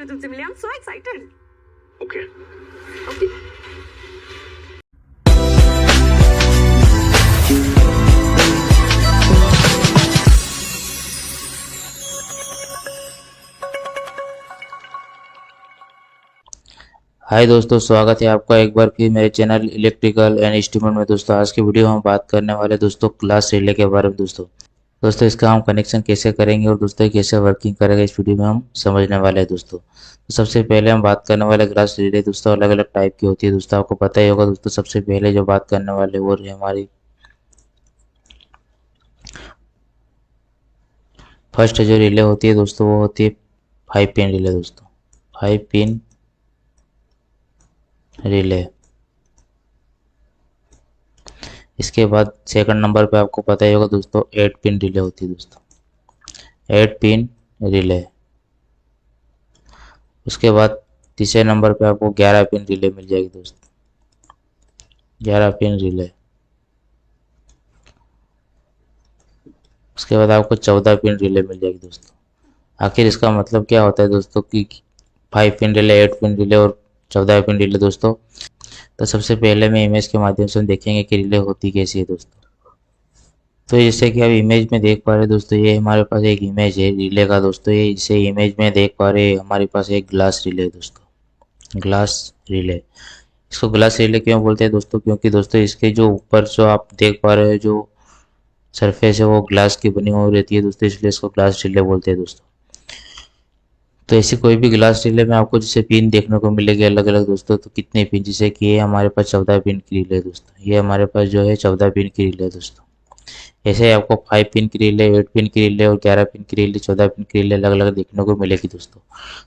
में तुमसे मिले, I am so excited. Okay okay hi दोस्तों, स्वागत है आपका एक बार फिर मेरे चैनल इलेक्ट्रिकल एंड इंस्ट्रूमेंट में। दोस्तों आज की वीडियो हम बात करने वाले दोस्तों क्लास रिले के बारे में। दोस्तों इसका हम कनेक्शन कैसे करेंगे और दोस्तों कैसे वर्किंग करेगा इस वीडियो में हम समझने वाले हैं। दोस्तों तो सबसे पहले हम बात करने वाले क्लास रिले। दोस्तों अलग अलग टाइप की होती है, दोस्तों आपको पता ही होगा। दोस्तों सबसे पहले जो बात करने वाले वो है हमारी फर्स्ट जो रिले होती है दोस्तों वो होती है 5 पिन रिले। दोस्तों 5 पिन रिले। इसके बाद सेकंड नंबर पे आपको पता ही होगा दोस्तों 8 पिन रिले होती है। दोस्तों 8 पिन रिले। उसके बाद तीसरे नंबर पे आपको 11 पिन रिले मिल जाएगी दोस्तों, 11 पिन रिले। उसके बाद आपको 14 पिन रिले मिल जाएगी दोस्तों। आखिर इसका मतलब क्या होता है दोस्तों कि 5 पिन रिले, 8 पिन रिले और 14 पिन रिले। दोस्तों तो सबसे पहले मैं इमेज के माध्यम से देखेंगे कि रिले होती कैसी है दोस्तों। तो जैसे कि आप इमेज में देख पा रहे हैं दोस्तों, ये हमारे पास एक इमेज है रिले का। दोस्तों ये इसे इमेज में देख पा रहे हैं, हमारे पास एक ग्लास रिले है दोस्तों, ग्लास रिले। इसको ग्लास रिले क्यों बोलते हैं दोस्तों? क्योंकि दोस्तों इसके जो ऊपर जो आप देख पा रहे हो जो सरफेस है वो ग्लास की बनी हुई रहती है दोस्तों, इसलिए इसको ग्लास रिले बोलते हैं दोस्तों। तो ऐसी कोई भी ग्लास रिले में आपको जैसे पिन देखने को मिलेगी अलग अलग दोस्तों। तो कितने पिन, जैसे कि ये हमारे पास 14 पिन की रिले है दोस्तों, ये हमारे पास जो है 14 पिन की रिले है दोस्तों। ऐसे ही आपको 5 पिन की रिले, 8 पिन की रिले और 11 पिन की रिले, 14 पिन की रिले अलग अलग देखने को मिलेगी दोस्तों।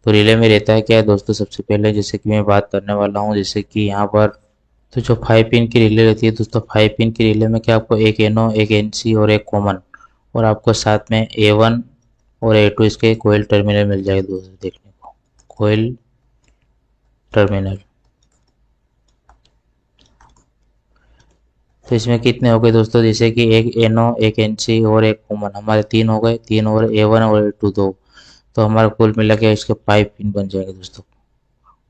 तो रिले में रहता है क्या है दोस्तों, सबसे पहले जैसे कि मैं बात करने वाला हूँ, जैसे कि यहाँ पर तो जो 5 पिन की रिले रहती है दोस्तों, 5 पिन की रिले में क्या आपको एक एनो, एक एनसी और एक कॉमन, और आपको साथ में A1 और A2 इसके कोयल टर्मिनल मिल जाएगा दोस्तों देखने को, कोयल टर्मिनल। तो इसमें कितने हो गए दोस्तों, जैसे कि एक एनो, एक एनसी और एक कॉमन, हमारे 3 हो गए, 3 और A1 और A2 2। तो हमारा कुल मिला के इसके 5 पिन बन जाएंगे दोस्तों,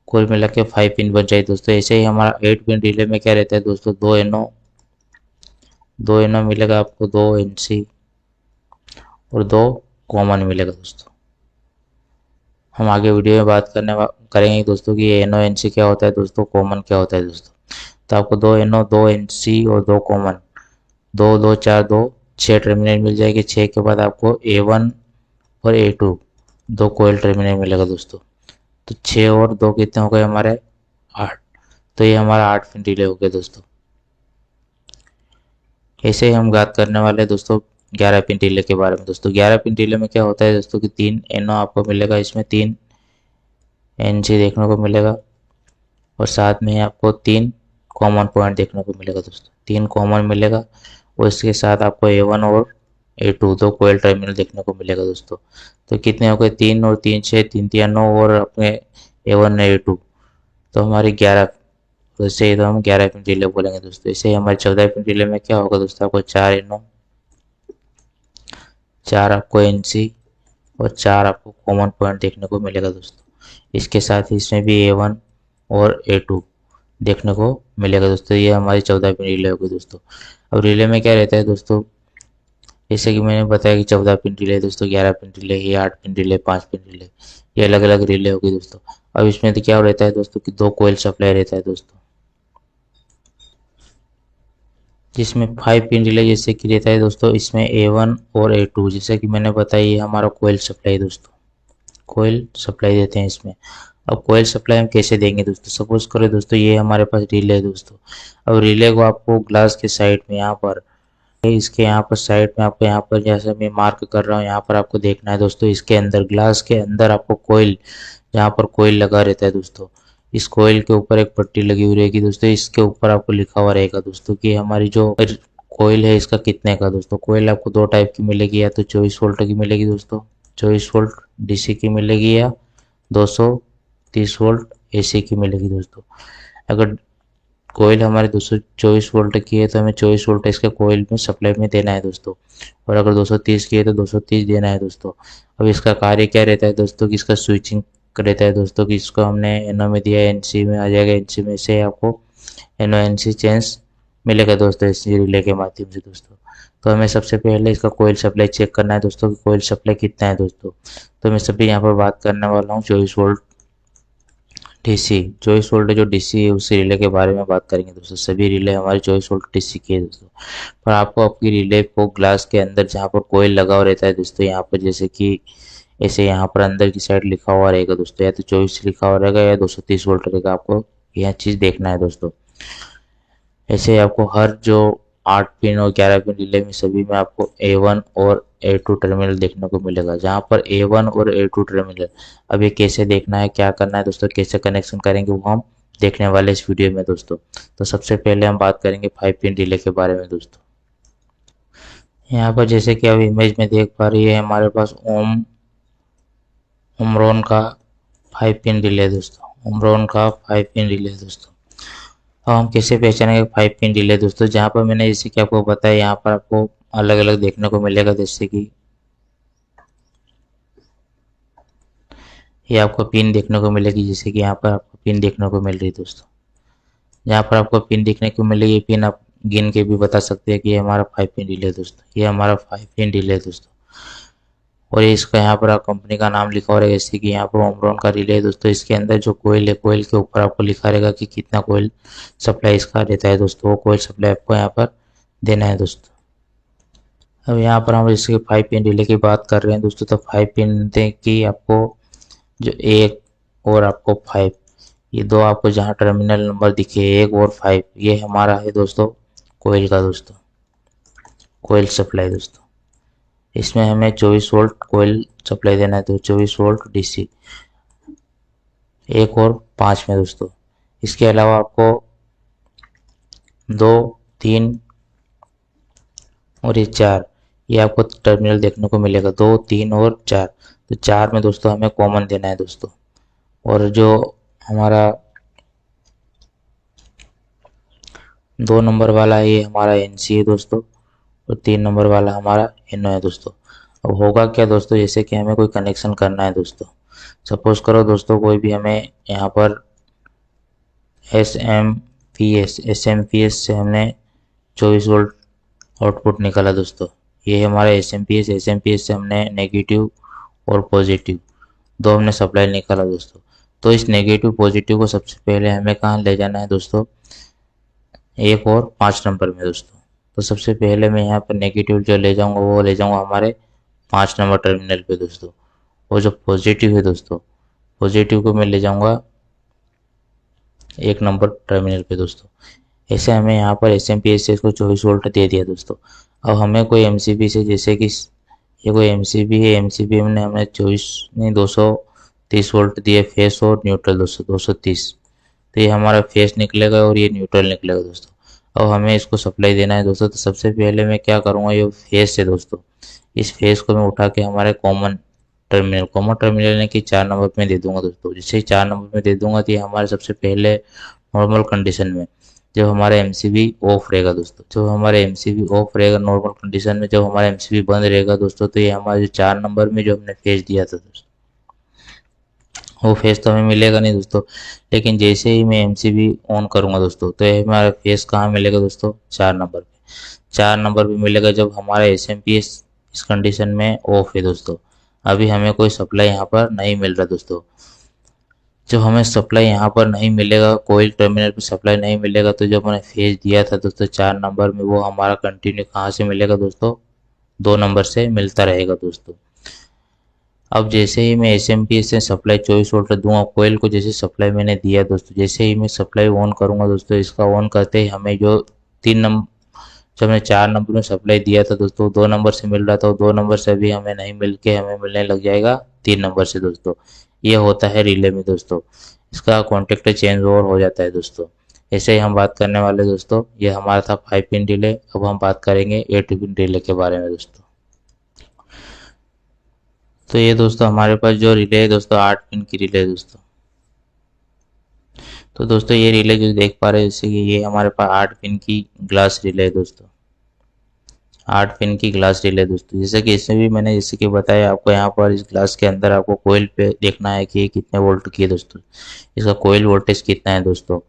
कुल मिला के 5 पिन बन जाएगी दोस्तों। ऐसे ही हमारा 8 पिन रिले में क्या रहता है दोस्तों, 2 एनो मिलेगा आपको, 2 एनसी और 2 कॉमन मिलेगा दोस्तों। हम आगे वीडियो में बात करेंगे दोस्तों कि एनो एनसी क्या होता है दोस्तों, कॉमन क्या होता है दोस्तों। तो आपको 2 एनो, 2 एनसी और 2 कॉमन, 2 2 4 2 6 टर्मिनल मिल जाएगी। 6 के बाद आपको A1 और A2 2 कोयल टर्मिनल मिलेगा दोस्तों। तो 6 और 2 कितने हो गए हमारे, 8। तो ये हमारा 8 पिन रिले हो गए दोस्तों। ऐसे ही हम बात करने वाले हैं दोस्तों 11 पिन रिले के बारे में। दोस्तों 11 पिन रिले में क्या होता है दोस्तों कि 3 एनो आपको मिलेगा, इसमें 3 एनसी देखने को मिलेगा और साथ में आपको 3 कॉमन पॉइंट देखने को मिलेगा दोस्तों, 3 कॉमन मिलेगा। और इसके साथ आपको A1 और A2 दो कोयल टर्मिनल देखने को मिलेगा दोस्तों। तो कितने हो गए, 3 और 3 6, 3 3 9 और अपने A1 A2, तो हमारी 11। तो इससे ही तो हम 11 पिन रिले बोलेंगे दोस्तों। इसे ही हमारे 14 पिन रिले में क्या होगा दोस्तों, आपको 4 एनो, 4 आपको एनसी और 4 आपको कॉमन पॉइंट देखने को मिलेगा दोस्तों। इसके साथ ही इसमें भी A1 और A2 देखने को मिलेगा दोस्तों। ये हमारी 14 पिन रिले होगी दोस्तों। अब रिले में क्या रहता है दोस्तों, जैसे कि मैंने बताया कि 14 पिन रिले दोस्तों, 11 पिन रिले, ये 8 पिन रिले, 5 पिन रिले, ये अलग अलग रिले होगी दोस्तों। अब इसमें तो क्या रहता है दोस्तों कि 2 कोयल सप्लाई रहता है दोस्तों, जिसमें 5 पिन रिले जैसे कि रहता है दोस्तों, इसमें A1 और A2 जैसे कि मैंने बताया ये हमारा कोयल सप्लाई दोस्तों, कोयल सप्लाई देते हैं इसमें। अब कोयल सप्लाई हम कैसे देंगे दोस्तों, सपोज करो दोस्तों ये हमारे पास रिले है दोस्तों। अब रिले को आपको ग्लास के साइड में यहाँ पर, इसके यहाँ पर साइड में आपको यहाँ पर जैसे मैं मार्क कर रहा हूँ यहाँ पर आपको देखना है दोस्तों, इसके अंदर ग्लास के अंदर आपको कोयल, जहाँ पर कोयल लगा रहता है दोस्तों, इस कोयल के ऊपर एक पट्टी लगी हुई रहेगी दोस्तों। इसके ऊपर आपको लिखा हुआ रहेगा दोस्तों कि हमारी जो कोयल है इसका कितने का दोस्तों। कोयल आपको 2 टाइप की मिलेगी, या तो 24 वोल्ट की मिलेगी दोस्तों, 24 वोल्ट DC की मिलेगी, या 230 वोल्ट AC की मिलेगी दोस्तों। अगर कोयल हमारे 224 वोल्ट की है तो हमें 24 वोल्ट इसके कोयल में सप्लाई में देना है दोस्तों, और अगर 230 की है तो 230 देना है दोस्तों। अब इसका कार्य क्या रहता है दोस्तों कि इसका स्विचिंग रहता है दोस्तों कि इसको हमने एनओ में दिया, एनसी में आ जाएगा, एनसी में से आपको एनओ एनसी चेंज मिलेगा दोस्तों इस रिले के माध्यम से दोस्तों। तो हमें सबसे पहले इसका कोयल सप्लाई चेक करना है दोस्तों कि कोयल सप्लाई कितना है दोस्तों। तो मैं सभी यहाँ पर बात करने वाला हूँ 24 वोल्ट डीसी, 24 वोल्ट जो डीसी है उसी रिले के बारे में बात करेंगे दोस्तों। सभी रिले हमारे 24 वोल्ट डीसी की है दोस्तों। पर आपको आपकी रिले को ग्लास के अंदर जहाँ पर कोयल लगा हुआ रहता है दोस्तों, यहाँ पर जैसे कि ऐसे यहाँ पर अंदर की साइड लिखा हुआ रहेगा दोस्तों, या तो 24 लिखा हुआ रहेगा या 230 वोल्ट रहेगा, आपको यह चीज़ देखना है दोस्तों। ऐसे आपको हर जो 8 पिन और 11 पिन रिले में सभी में आपको A1 और A2 टर्मिनल देखने को मिलेगा। जहाँ पर A1 और A2 टर्मिनल, अब ये कैसे देखना है, क्या करना है दोस्तों, कैसे कनेक्शन करेंगे, वो हम देखने वाले इस वीडियो में दोस्तों। तो सबसे पहले हम बात करेंगे 5 पिन रिले के बारे में दोस्तों। यहाँ पर जैसे कि आप इमेज में देख पा रही है हमारे पास ओमरॉन का 5 पिन रिले दोस्तों, ओमरॉन का 5 पिन रिले दोस्तों। अब हम कैसे पहचानेंगे 5 पिन रिले दोस्तों। जहाँ पर मैंने जैसे कि आपको बताया, यहाँ पर आपको अलग अलग देखने को मिलेगा, जैसे कि ये आपको पिन देखने को मिलेगी, जैसे कि यहाँ पर आपको पिन देखने को मिल रही है दोस्तों। जहाँ पर आपको पिन देखने को मिलेगी, पिन आप गिन के भी बता सकते हैं कि ये हमारा 5 पिन रिले दोस्तों, ये हमारा 5 पिन रिले दोस्तों। और इसका यहाँ पर कंपनी का नाम लिखा हो रहेगा, जैसे कि यहाँ पर ओमरॉन का रिले है दोस्तों। इसके अंदर जो कोयल है, कोयल के ऊपर आपको लिखा रहेगा कि कितना कोयल सप्लाई इसका रहता है दोस्तों, वो कोयल सप्लाई आपको यहाँ पर देना है दोस्तों। अब यहाँ पर हम इसके 5 पिन रिले की बात कर रहे हैं दोस्तों। तो 5 पिन की आपको जो 1 और आपको 5, ये दो आपको जहाँ टर्मिनल नंबर दिखे 1 और 5, ये हमारा है दोस्तों कोयल का दोस्तों, कोयल सप्लाई दोस्तों। इसमें हमें 24 वोल्ट कोयल सप्लाई देना है तो 24 वोल्ट डीसी 1 और 5 में दोस्तों। इसके अलावा आपको 2, 3 और ये 4, ये आपको टर्मिनल देखने को मिलेगा, 2, 3 और 4। तो 4 में दोस्तों हमें कॉमन देना है दोस्तों। और जो हमारा 2 नंबर वाला है ये हमारा एनसी है दोस्तों, और 3 नंबर वाला हमारा एनओ है दोस्तों। अब होगा क्या दोस्तों, जैसे कि हमें कोई कनेक्शन करना है दोस्तों। सपोज करो दोस्तों कोई भी हमें यहाँ पर एसएमपीएस से हमने 24 वोल्ट आउटपुट निकाला दोस्तों। ये हमारा एसएमपीएस से हमने नेगेटिव और पॉजिटिव दो हमने सप्लाई निकाला दोस्तों। तो इस नेगेटिव पॉजिटिव को सबसे पहले हमें कहाँ ले जाना है दोस्तों, 1 और 5 नंबर में दोस्तों। तो सबसे पहले मैं यहाँ पर नेगेटिव जो ले जाऊँगा वो ले जाऊँगा हमारे 5 नंबर टर्मिनल पे दोस्तों। और जो पॉजिटिव है दोस्तों, पॉजिटिव को मैं ले जाऊँगा 1 नंबर टर्मिनल पे दोस्तों। ऐसे हमें यहाँ पर एसएमपीएस से इसको 24 वोल्ट दे दिया दोस्तों। अब हमें कोई एमसीबी से, जैसे कि ये कोई एमसीबी है, एमसीबी में हमने 230 वोल्ट दिए फेस और न्यूट्रल दोस्तों 230। तो ये हमारा फेस निकलेगा और ये न्यूट्रल निकलेगा दोस्तों। अब हमें इसको सप्लाई देना है दोस्तों। तो सबसे पहले मैं क्या करूँगा, ये फेस है दोस्तों, इस फेस को मैं उठा के हमारे कॉमन टर्मिनल यानी कि 4 नंबर में दे दूंगा दोस्तों। जैसे 4 नंबर में दे दूंगा तो ये हमारे सबसे पहले नॉर्मल कंडीशन में जब हमारा एमसीबी ऑफ रहेगा दोस्तों, जब हमारा एमसीबी ऑफ रहेगा नॉर्मल कंडीशन में, जब हमारा एमसीबी बंद रहेगा दोस्तों, तो ये हमारे 4 नंबर में जो हमने फेस दिया था दोस्तों, वो फेस तो हमें मिलेगा नहीं दोस्तों। लेकिन जैसे ही मैं एमसीबी ऑन करूंगा दोस्तों, तो ये हमारा फेस कहाँ मिलेगा दोस्तों, 4 नंबर पे। 4 नंबर पे मिलेगा जब हमारा एसएमपीएस इस कंडीशन में ऑफ है दोस्तों। अभी हमें कोई सप्लाई यहाँ पर नहीं मिल रहा दोस्तों। जब हमें सप्लाई यहाँ पर नहीं मिलेगा, कोई टर्मिनल पे सप्लाई नहीं मिलेगा, तो जब मैंने फेज दिया था दोस्तों 4 नंबर में, वो हमारा कंटिन्यू कहाँ से मिलेगा दोस्तों, 2 नंबर से मिलता रहेगा दोस्तों। अब जैसे ही मैं एसएमपीएस से सप्लाई 24 वोल्ट दूंगा कोयल को, जैसे सप्लाई मैंने दिया दोस्तों, जैसे ही मैं सप्लाई ऑन करूंगा दोस्तों, इसका ऑन करते ही हमें जो 3 नंबर, जब हमने 4 नंबर में सप्लाई दिया था दोस्तों, 2 नंबर से मिल रहा था, 2 नंबर से अभी हमें नहीं मिल के हमें मिलने लग जाएगा 3 नंबर से दोस्तों। ये होता है रिले में दोस्तों, इसका कॉन्टेक्ट चेंज ओवर हो जाता है दोस्तों। ऐसे ही हम बात करने वाले दोस्तों, ये हमारा था 5 पिन रिले। अब हम बात करेंगे 8 पिन रिले के बारे में दोस्तों। तो ये दोस्तों हमारे पास जो रिले है दोस्तों 8 पिन की रिले है दोस्तों। तो दोस्तों ये रिले जो देख पा रहे हैं, जैसे कि ये हमारे पास 8 पिन की ग्लास रिले है दोस्तों, 8 पिन की ग्लास रिले दोस्तों। जैसे कि इसमें भी मैंने जैसे कि बताया आपको, यहाँ पर इस ग्लास के अंदर आपको कोयल पे देखना है कि ये कितने वोल्ट की है दोस्तों, इसका कोयल वोल्टेज कितना है दोस्तों।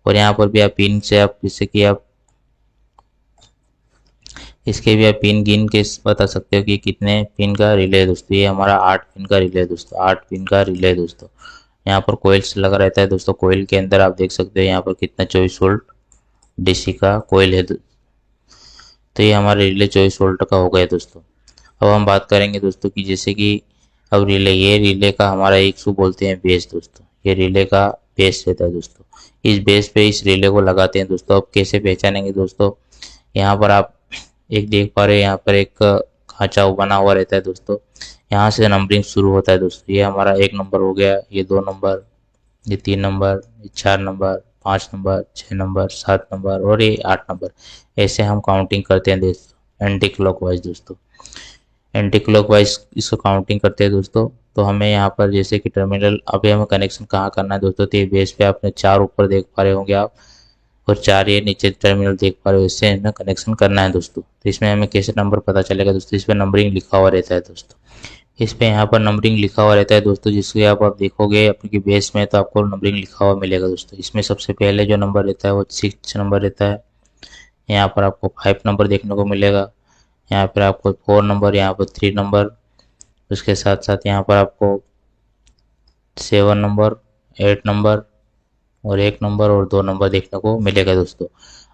और यहाँ पर भी आप पिन से आप जैसे कि आप इसके भी आप पिन गिन के बता सकते हो कि कितने पिन का रिले है दोस्तों। ये हमारा 8 पिन का रिले है दोस्तों, 8 पिन का रिले है दोस्तों। यहाँ पर कोयल्स लगा रहता है दोस्तों, कोयल के अंदर आप देख सकते हो यहाँ पर कितना 24 वोल्ट डीसी का कोयल है। तो ये हमारा रिले 24 वोल्ट का हो गया दोस्तों। अब हम बात करेंगे दोस्तों कि जैसे कि अब रिले, ये रिले का हमारा एक सू बोलते हैं बेस दोस्तों। ये रिले का बेस रहता है दोस्तों, इस बेस पे इस रिले को लगाते हैं दोस्तों। अब कैसे पहचानेंगे दोस्तों, यहाँ पर आप एक देख पा रहे हैं, यहाँ पर एक खांचा बना हुआ रहता है दोस्तों, यहाँ से नंबरिंग शुरू होता है दोस्तों। ये हमारा 1 नंबर हो गया, ये 2 नंबर, ये 3 नंबर, ये 4 नंबर, 5 नंबर, 6 नंबर, 7 नंबर और ये 8 नंबर। ऐसे हम काउंटिंग करते हैं दोस्तों, एंटी क्लॉकवाइज दोस्तों, एंटी क्लॉकवाइज इसको काउंटिंग करते हैं दोस्तों। तो हमें यहाँ पर जैसे कि टर्मिनल, अभी हमें कनेक्शन कहाँ करना है दोस्तों, तो ये बेस पे आपने 4 ऊपर देख पा रहे होंगे आप, और 4 ये नीचे टर्मिनल देख पा रहे हो, इससे हमें कनेक्शन करना है दोस्तों। तो इसमें हमें कैसे नंबर पता चलेगा दोस्तों, इस पर नंबरिंग लिखा हुआ रहता है दोस्तों, इस पे यहाँ पर नंबरिंग लिखा हुआ रहता है दोस्तों, जिसके आप देखोगे आपकी बेस में तो आपको नंबरिंग लिखा हुआ मिलेगा दोस्तों। इसमें सबसे पहले जो नंबर रहता है वो 6 नंबर रहता है, यहाँ पर आपको 5 नंबर देखने को मिलेगा, यहाँ पर आपको 4 नंबर, यहाँ पर 3 नंबर, उसके साथ साथ यहाँ पर आपको 7 नंबर, 8 नंबर और 1 नंबर और 2 नंबर देखने को मिलेगा दोस्तों।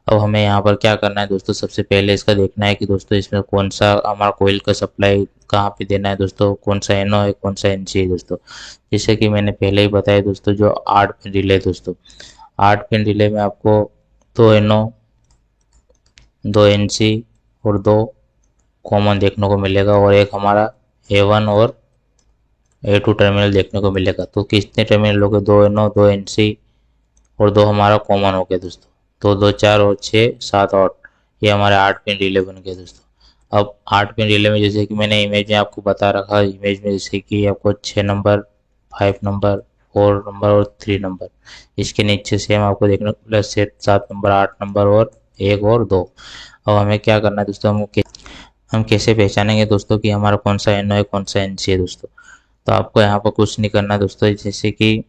अब हमें यहाँ पर क्या करना है दोस्तों, सबसे पहले इसका देखना है कि दोस्तों इसमें कौन सा हमारा कोयल का सप्लाई कहाँ पे देना है दोस्तों, कौन सा एनओ है, कौन सा एनसी है दोस्तों। जैसे कि मैंने पहले ही बताया दोस्तों, जो 8 पिन रिले है दोस्तों, 8 पिन रिले में आपको 2 एनओ, 2 एनसी और 2 कॉमन देखने को मिलेगा, और एक हमारा A1 और A2 टर्मिनल देखने को मिलेगा। तो कितने टर्मिनल हो गए, 2 एनओ, 2 एनसी और 2 हमारा कॉमन हो गया दोस्तों। तो 2 4 और 6 7 8, ये हमारे 8 पिन रिले बन गए दोस्तों। अब 8 पिन रिले में जैसे कि मैंने इमेज में आपको बता रखा, इमेज में जैसे कि आपको 6 नंबर, 5 नंबर, 4 नंबर और 3 नंबर, इसके नीचे सेम आपको देखने को मिला 7 नंबर, 8 नंबर और 1 और 2। अब हमें क्या करना है दोस्तों, हम कैसे पहचानेंगे दोस्तों कि हमारा कौन सा एनओ है, कौन सा एनसी है दोस्तों। तो आपको यहाँ पर कुछ नहीं करना दोस्तों, जैसे कि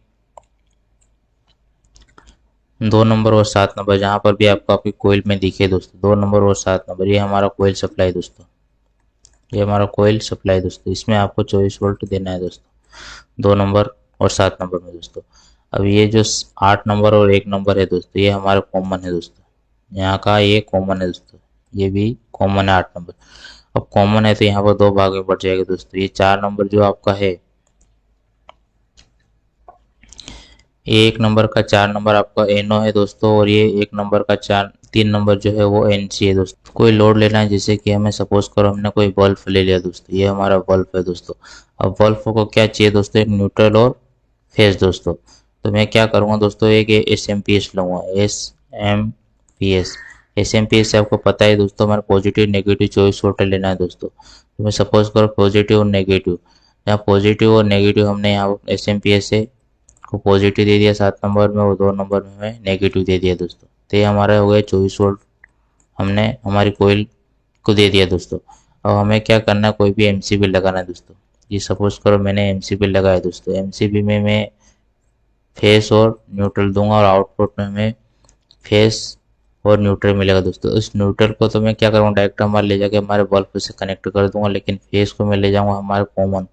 2 नंबर और 7 नंबर जहाँ पर भी आपको आपकी कोयल में दिखे दोस्तों, 2 नंबर और 7 नंबर, ये हमारा कोयल सप्लाई दोस्तों, ये हमारा कोयल सप्लाई दोस्तों। इसमें आपको 24 वोल्ट देना है दोस्तों, 2 नंबर और 7 नंबर में दोस्तों। अब ये जो 8 नंबर और 1 नंबर है दोस्तों, ये हमारा कॉमन है दोस्तों, यहाँ का ये कॉमन है दोस्तों, ये भी कॉमन है 8 नंबर। अब कॉमन है तो यहाँ पर 2 भाग में बढ़ जाएगा दोस्तों। ये 4 नंबर जो आपका है, ये 1 नंबर का 4 नंबर आपका एनओ है दोस्तों, और ये 1 नंबर का 3 नंबर जो है वो एनसी है दोस्तों। कोई लोड लेना है, जैसे कि हमें सपोज करो हमने कोई बल्ब ले लिया दोस्तों, ये हमारा बल्ब है दोस्तों। अब बल्ब को क्या चाहिए दोस्तों, एक न्यूट्रल और फेज दोस्तों। तो मैं क्या करूँगा दोस्तों, एक SMPS लूँगा, SMPS से आपको पता है दोस्तों, हमारा पॉजिटिव नेगेटिव 24 वोल्ट लेना है दोस्तों। तो मैं सपोज करो पॉजिटिव और नेगेटिव, यहाँ पॉजिटिव और नेगेटिव हमने यहाँ SMPS से को पॉजिटिव दे दिया 7 नंबर में, और 2 नंबर में नेगेटिव दे दिया दोस्तों। तो ये हमारा हो गया 24 वोल्ट, हमने हमारी कोयल को दे दिया दोस्तों। अब हमें क्या करना है, कोई भी MCB लगाना है दोस्तों। ये सपोज करो मैंने MCB लगाया दोस्तों, MCB में मैं फेस और न्यूट्रल दूंगा, और आउटपुट में मैं फेस और न्यूट्रल मिलेगा दोस्तों। इस न्यूट्रल को तो मैं क्या करूँगा, डायरेक्ट हमारे ले जाके हमारे बल्ब से कनेक्ट कर दूंगा, लेकिन फेस को मैं ले जाऊँगा हमारे कॉमन